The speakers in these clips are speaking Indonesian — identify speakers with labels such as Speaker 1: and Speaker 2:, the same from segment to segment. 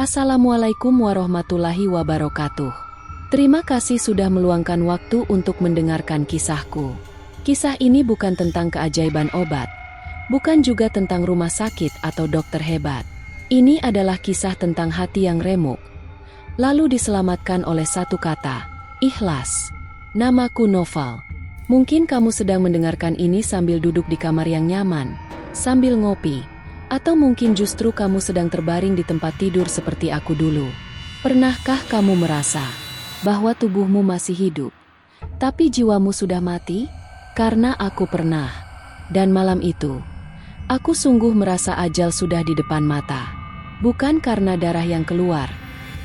Speaker 1: Assalamualaikum warahmatullahi wabarakatuh. Terima kasih sudah meluangkan waktu untuk mendengarkan kisahku. Kisah ini bukan tentang keajaiban obat, bukan juga tentang rumah sakit atau dokter hebat. Ini adalah kisah tentang hati yang remuk, lalu diselamatkan oleh satu kata, ikhlas. Namaku Noval. Mungkin kamu sedang mendengarkan ini sambil duduk di kamar yang nyaman, sambil ngopi, atau mungkin justru kamu sedang terbaring di tempat tidur seperti aku dulu. Pernahkah kamu merasa bahwa tubuhmu masih hidup, tapi jiwamu sudah mati? Karena aku pernah. Dan malam itu, aku sungguh merasa ajal sudah di depan mata. Bukan karena darah yang keluar,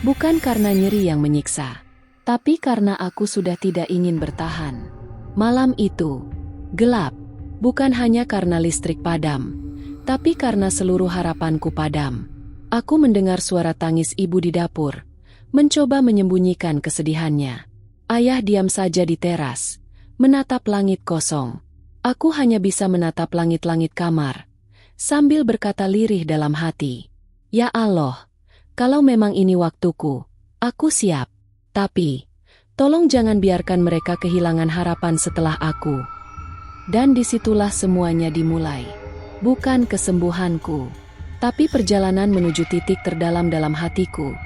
Speaker 1: bukan karena nyeri yang menyiksa, tapi karena aku sudah tidak ingin bertahan. Malam itu gelap, bukan hanya karena listrik padam, tapi karena seluruh harapanku padam. Aku mendengar suara tangis ibu di dapur, mencoba menyembunyikan kesedihannya. Ayah diam saja di teras, menatap langit kosong. Aku hanya bisa menatap langit-langit kamar, sambil berkata lirih dalam hati, "Ya Allah, kalau memang ini waktuku, aku siap. Tapi, tolong jangan biarkan mereka kehilangan harapan setelah aku." Dan disitulah semuanya dimulai. Bukan kesembuhanku, tapi perjalanan menuju titik terdalam dalam hatiku,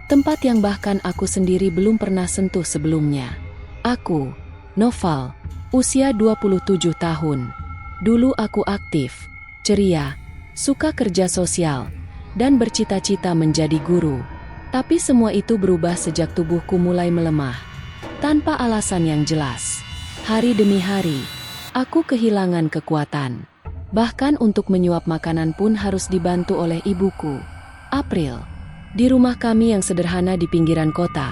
Speaker 1: tempat yang bahkan aku sendiri belum pernah sentuh sebelumnya. Aku, Noval, usia 27 tahun. Dulu aku aktif, ceria, suka kerja sosial, dan bercita-cita menjadi guru. Tapi semua itu berubah sejak tubuhku mulai melemah, tanpa alasan yang jelas. Hari demi hari, aku kehilangan kekuatan. Bahkan untuk menyuap makanan pun harus dibantu oleh ibuku, April. Di rumah kami yang sederhana di pinggiran kota,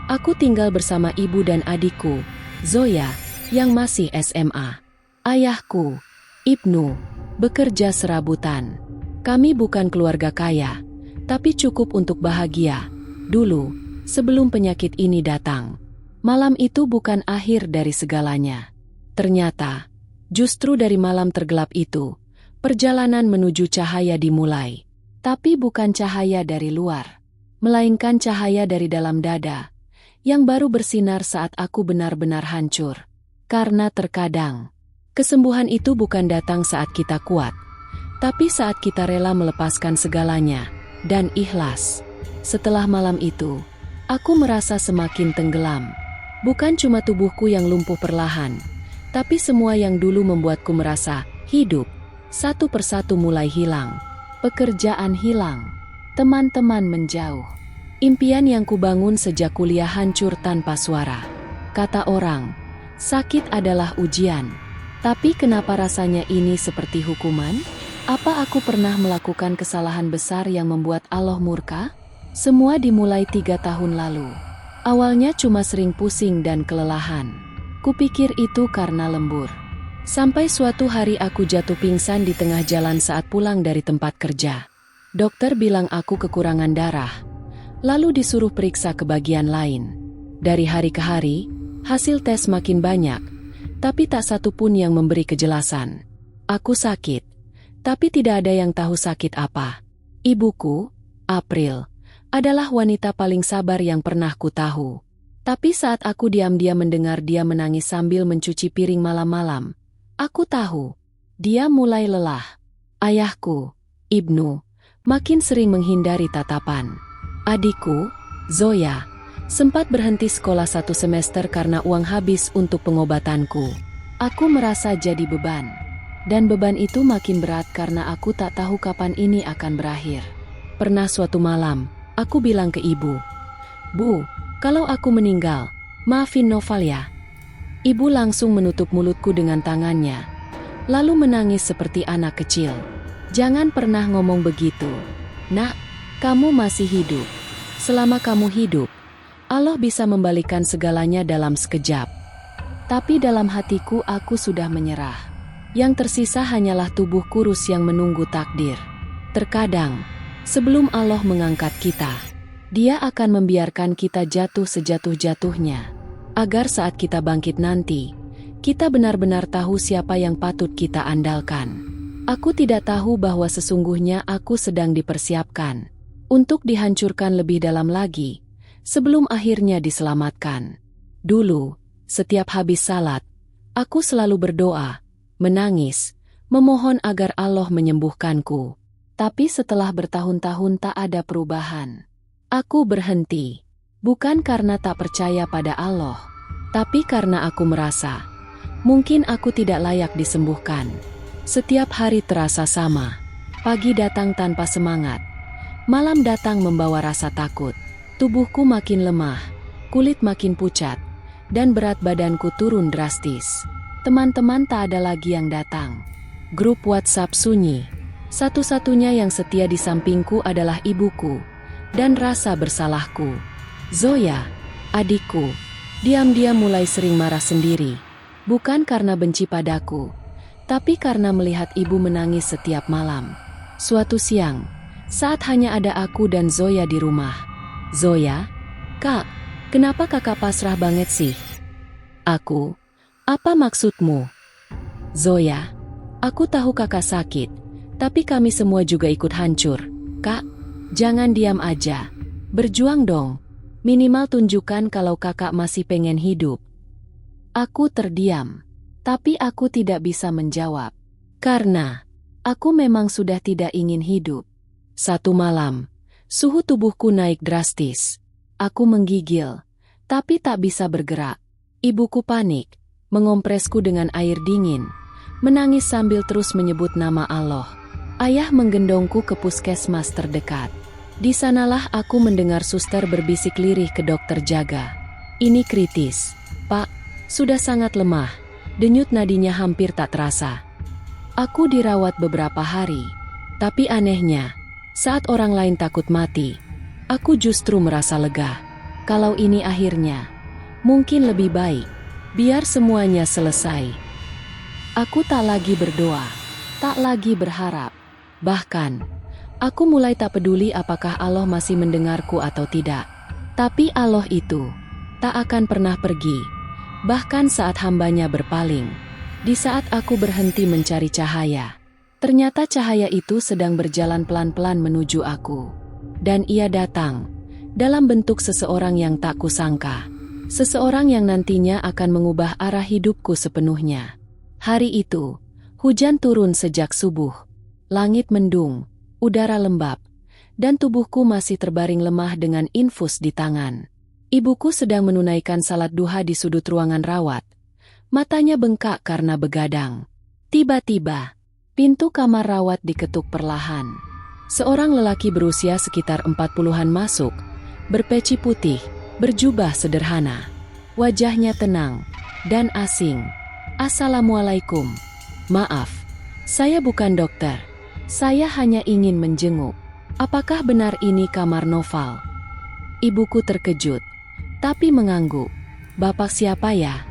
Speaker 1: aku tinggal bersama ibu dan adikku, Zoya, yang masih SMA. Ayahku, Ibnu, bekerja serabutan. Kami bukan keluarga kaya, tapi cukup untuk bahagia. Dulu, sebelum penyakit ini datang, malam itu bukan akhir dari segalanya. Ternyata, justru dari malam tergelap itu, perjalanan menuju cahaya dimulai. Tapi bukan cahaya dari luar, melainkan cahaya dari dalam dada, yang baru bersinar saat aku benar-benar hancur. Karena terkadang, kesembuhan itu bukan datang saat kita kuat, tapi saat kita rela melepaskan segalanya, dan ikhlas. Setelah malam itu, aku merasa semakin tenggelam. Bukan cuma tubuhku yang lumpuh perlahan, tapi semua yang dulu membuatku merasa hidup, satu persatu mulai hilang. Pekerjaan hilang, teman-teman menjauh. Impian yang kubangun sejak kuliah hancur tanpa suara. Kata orang, sakit adalah ujian. Tapi kenapa rasanya ini seperti hukuman? Apa aku pernah melakukan kesalahan besar yang membuat Allah murka? Semua dimulai 3 tahun lalu. Awalnya cuma sering pusing dan kelelahan. Kupikir itu karena lembur. Sampai suatu hari aku jatuh pingsan di tengah jalan saat pulang dari tempat kerja. Dokter bilang aku kekurangan darah, lalu disuruh periksa ke bagian lain. Dari hari ke hari, hasil tes makin banyak, tapi tak satu pun yang memberi kejelasan. Aku sakit, tapi tidak ada yang tahu sakit apa. Ibuku, April, adalah wanita paling sabar yang pernah ku tahu. Tapi saat aku diam-diam mendengar dia menangis sambil mencuci piring malam-malam, aku tahu, dia mulai lelah. Ayahku, Ibnu, makin sering menghindari tatapan. Adikku, Zoya, sempat berhenti sekolah 1 semester karena uang habis untuk pengobatanku. Aku merasa jadi beban. Dan beban itu makin berat karena aku tak tahu kapan ini akan berakhir. Pernah suatu malam, aku bilang ke ibu, "Bu, kalau aku meninggal, maafin Noval ya." Ibu langsung menutup mulutku dengan tangannya, lalu menangis seperti anak kecil. "Jangan pernah ngomong begitu. Nak, kamu masih hidup. Selama kamu hidup, Allah bisa membalikan segalanya dalam sekejap." Tapi dalam hatiku aku sudah menyerah. Yang tersisa hanyalah tubuh kurus yang menunggu takdir. Terkadang, sebelum Allah mengangkat kita, Dia akan membiarkan kita jatuh sejatuh-jatuhnya, agar saat kita bangkit nanti, kita benar-benar tahu siapa yang patut kita andalkan. Aku tidak tahu bahwa sesungguhnya aku sedang dipersiapkan untuk dihancurkan lebih dalam lagi, sebelum akhirnya diselamatkan. Dulu, setiap habis salat, aku selalu berdoa, menangis, memohon agar Allah menyembuhkanku. Tapi setelah bertahun-tahun tak ada perubahan. Aku berhenti, bukan karena tak percaya pada Allah, tapi karena aku merasa, mungkin aku tidak layak disembuhkan. Setiap hari terasa sama, pagi datang tanpa semangat, malam datang membawa rasa takut. Tubuhku makin lemah, kulit makin pucat, dan berat badanku turun drastis. Teman-teman tak ada lagi yang datang. Grup WhatsApp sunyi. Satu-satunya yang setia di sampingku adalah ibuku, dan rasa bersalahku. Zoya, adikku, diam-diam mulai sering marah sendiri. Bukan karena benci padaku, tapi karena melihat ibu menangis setiap malam. Suatu siang, saat hanya ada aku dan Zoya di rumah. Zoya, Kak, kenapa kakak pasrah banget sih? Aku, apa maksudmu? Zoya, aku tahu kakak sakit, tapi kami semua juga ikut hancur. Kak, jangan diam aja. Berjuang dong. Minimal tunjukkan kalau kakak masih pengen hidup. Aku terdiam, tapi aku tidak bisa menjawab. Karena aku memang sudah tidak ingin hidup. Satu malam, suhu tubuhku naik drastis. Aku menggigil, tapi tak bisa bergerak. Ibuku panik, mengompresku dengan air dingin, menangis sambil terus menyebut nama Allah. Ayah menggendongku ke puskesmas terdekat. Di sanalah aku mendengar suster berbisik lirih ke dokter jaga. Ini kritis, Pak, sudah sangat lemah, denyut nadinya hampir tak terasa. Aku dirawat beberapa hari, tapi anehnya, saat orang lain takut mati, aku justru merasa lega. Kalau ini akhirnya, mungkin lebih baik, biar semuanya selesai. Aku tak lagi berdoa, tak lagi berharap, bahkan aku mulai tak peduli apakah Allah masih mendengarku atau tidak. Tapi Allah itu tak akan pernah pergi, bahkan saat hambanya berpaling. Di saat aku berhenti mencari cahaya, ternyata cahaya itu sedang berjalan pelan-pelan menuju aku. Dan ia datang dalam bentuk seseorang yang tak kusangka. Seseorang yang nantinya akan mengubah arah hidupku sepenuhnya. Hari itu, hujan turun sejak subuh. Langit mendung, udara lembab, dan tubuhku masih terbaring lemah dengan infus di tangan. Ibuku sedang menunaikan salat duha di sudut ruangan rawat. Matanya bengkak karena begadang. Tiba-tiba, pintu kamar rawat diketuk perlahan. Seorang lelaki berusia sekitar 40-an masuk, berpeci putih, berjubah sederhana. Wajahnya tenang dan asing. Assalamualaikum. Maaf, saya bukan dokter. Saya hanya ingin menjenguk. Apakah benar ini kamar Noval? Ibuku terkejut, tapi mengangguk. Bapak siapa ya?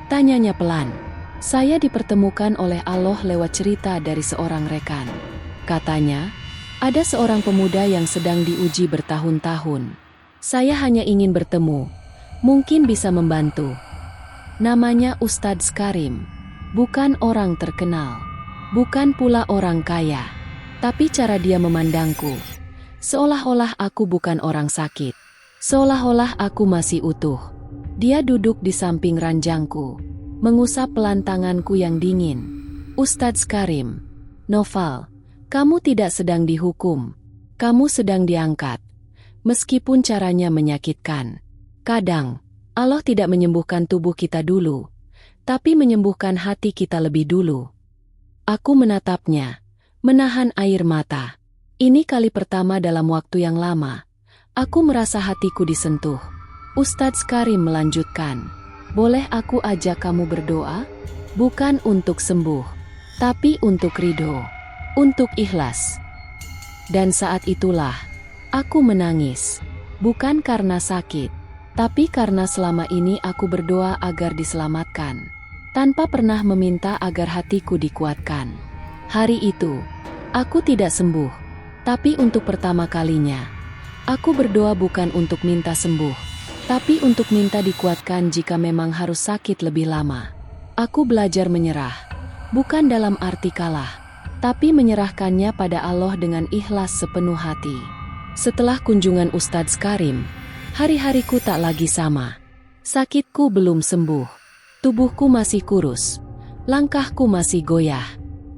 Speaker 1: Tanyanya pelan. Saya dipertemukan oleh Allah lewat cerita dari seorang rekan. Katanya, ada seorang pemuda yang sedang diuji bertahun-tahun. Saya hanya ingin bertemu, mungkin bisa membantu. Namanya Ustadz Karim, bukan orang terkenal, bukan pula orang kaya. Tapi cara dia memandangku, seolah-olah aku bukan orang sakit, seolah-olah aku masih utuh. Dia duduk di samping ranjangku, mengusap pelan tanganku yang dingin. Ustadz Karim, Noval, kamu tidak sedang dihukum, kamu sedang diangkat. Meskipun caranya menyakitkan. Kadang, Allah tidak menyembuhkan tubuh kita dulu, tapi menyembuhkan hati kita lebih dulu. Aku menatapnya, menahan air mata. Ini kali pertama dalam waktu yang lama, aku merasa hatiku disentuh. Ustadz Karim melanjutkan, boleh aku ajak kamu berdoa? Bukan untuk sembuh, tapi untuk ridho, untuk ikhlas. Dan saat itulah, aku menangis, bukan karena sakit, tapi karena selama ini aku berdoa agar diselamatkan, tanpa pernah meminta agar hatiku dikuatkan. Hari itu, aku tidak sembuh, tapi untuk pertama kalinya, aku berdoa bukan untuk minta sembuh, tapi untuk minta dikuatkan jika memang harus sakit lebih lama. Aku belajar menyerah, bukan dalam arti kalah, tapi menyerahkannya pada Allah dengan ikhlas sepenuh hati. Setelah kunjungan Ustadz Karim, hari-hariku tak lagi sama. Sakitku belum sembuh. Tubuhku masih kurus. Langkahku masih goyah.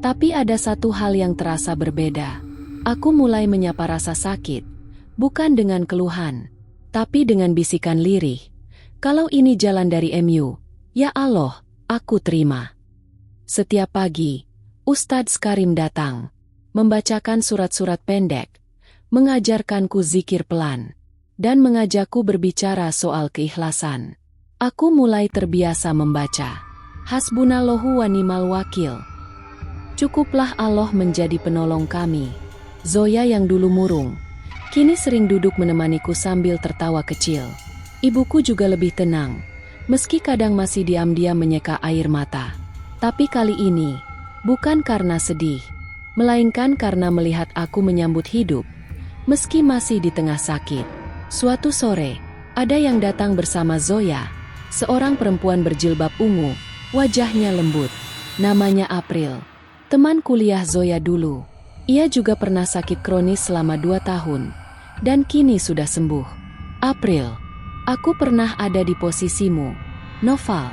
Speaker 1: Tapi ada satu hal yang terasa berbeda. Aku mulai menyapa rasa sakit. Bukan dengan keluhan, tapi dengan bisikan lirih. Kalau ini jalan dari MU, ya Allah, aku terima. Setiap pagi, Ustadz Karim datang, membacakan surat-surat pendek, mengajarkanku zikir pelan, dan mengajakku berbicara soal keikhlasan. Aku mulai terbiasa membaca, Hasbunallahu wa ni'mal wakil. Cukuplah Allah menjadi penolong kami. Zoya yang dulu murung, kini sering duduk menemaniku sambil tertawa kecil. Ibuku juga lebih tenang, meski kadang masih diam-diam menyeka air mata. Tapi kali ini, bukan karena sedih, melainkan karena melihat aku menyambut hidup, meski masih di tengah sakit. Suatu sore, ada yang datang bersama Zoya, seorang perempuan berjilbab ungu, wajahnya lembut. Namanya April, teman kuliah Zoya dulu. Ia juga pernah sakit kronis selama 2 tahun, dan kini sudah sembuh. April, aku pernah ada di posisimu. Noval,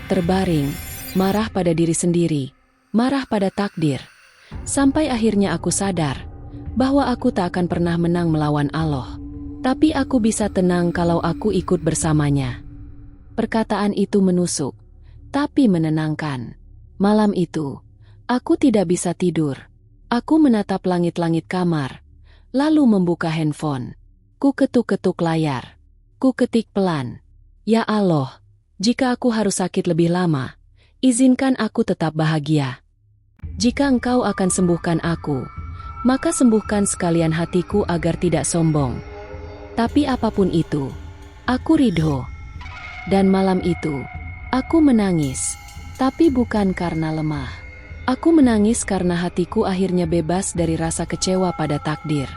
Speaker 1: terbaring, marah pada diri sendiri, marah pada takdir. Sampai akhirnya aku sadar bahwa aku tak akan pernah menang melawan Allah. Tapi aku bisa tenang kalau aku ikut bersamanya. Perkataan itu menusuk, tapi menenangkan. Malam itu, aku tidak bisa tidur. Aku menatap langit-langit kamar, lalu membuka handphone. Ku ketuk-ketuk layar. Ku ketik pelan. Ya Allah, jika aku harus sakit lebih lama, izinkan aku tetap bahagia. Jika Engkau akan sembuhkan aku, maka sembuhkan sekalian hatiku agar tidak sombong. Tapi apapun itu, aku ridho. Dan malam itu, aku menangis, tapi bukan karena lemah. Aku menangis karena hatiku akhirnya bebas dari rasa kecewa pada takdir.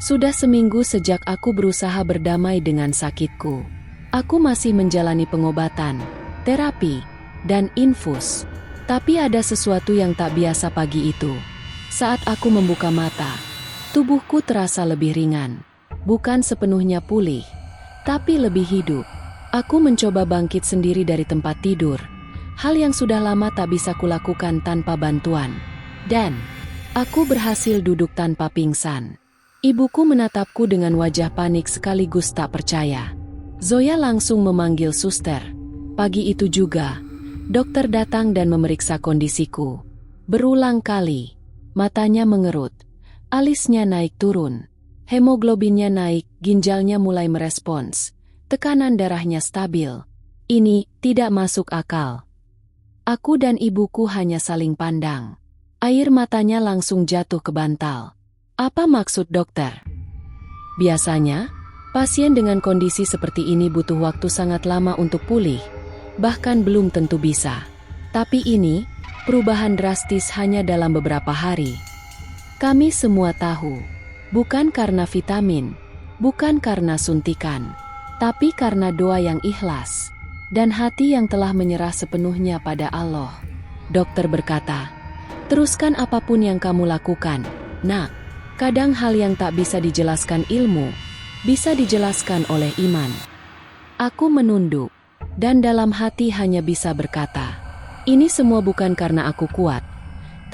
Speaker 1: Sudah seminggu sejak aku berusaha berdamai dengan sakitku. Aku masih menjalani pengobatan, terapi, dan infus. Tapi ada sesuatu yang tak biasa pagi itu. Saat aku membuka mata, tubuhku terasa lebih ringan. Bukan sepenuhnya pulih, tapi lebih hidup. Aku mencoba bangkit sendiri dari tempat tidur, hal yang sudah lama tak bisa kulakukan tanpa bantuan. Dan aku berhasil duduk tanpa pingsan. Ibuku menatapku dengan wajah panik sekaligus tak percaya. Zoya langsung memanggil suster. Pagi itu juga, dokter datang dan memeriksa kondisiku. Berulang kali, matanya mengerut, alisnya naik turun. Hemoglobinnya naik, ginjalnya mulai merespons, tekanan darahnya stabil. Ini tidak masuk akal. Aku dan ibuku hanya saling pandang. Air matanya langsung jatuh ke bantal. Apa maksud dokter? Biasanya, pasien dengan kondisi seperti ini butuh waktu sangat lama untuk pulih, bahkan belum tentu bisa. Tapi ini, perubahan drastis hanya dalam beberapa hari. Kami semua tahu. Bukan karena vitamin, bukan karena suntikan, tapi karena doa yang ikhlas, dan hati yang telah menyerah sepenuhnya pada Allah. Dokter berkata, teruskan apapun yang kamu lakukan, nak. Kadang hal yang tak bisa dijelaskan ilmu, bisa dijelaskan oleh iman. Aku menunduk, dan dalam hati hanya bisa berkata, ini semua bukan karena aku kuat,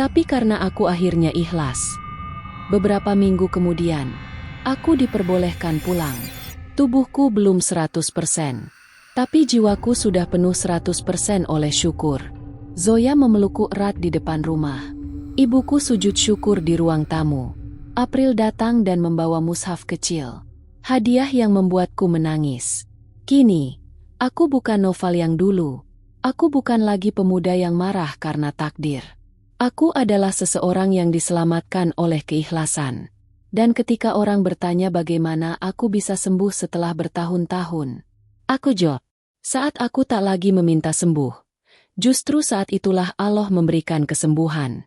Speaker 1: tapi karena aku akhirnya ikhlas. Beberapa minggu kemudian, aku diperbolehkan pulang. Tubuhku belum 100%, tapi jiwaku sudah penuh 100% oleh syukur. Zoya memelukku erat di depan rumah. Ibuku sujud syukur di ruang tamu. April datang dan membawa mushaf kecil. Hadiah yang membuatku menangis. Kini, aku bukan Noval yang dulu. Aku bukan lagi pemuda yang marah karena takdir. Aku adalah seseorang yang diselamatkan oleh keikhlasan. Dan ketika orang bertanya bagaimana aku bisa sembuh setelah bertahun-tahun, aku jawab, saat aku tak lagi meminta sembuh. Justru saat itulah Allah memberikan kesembuhan.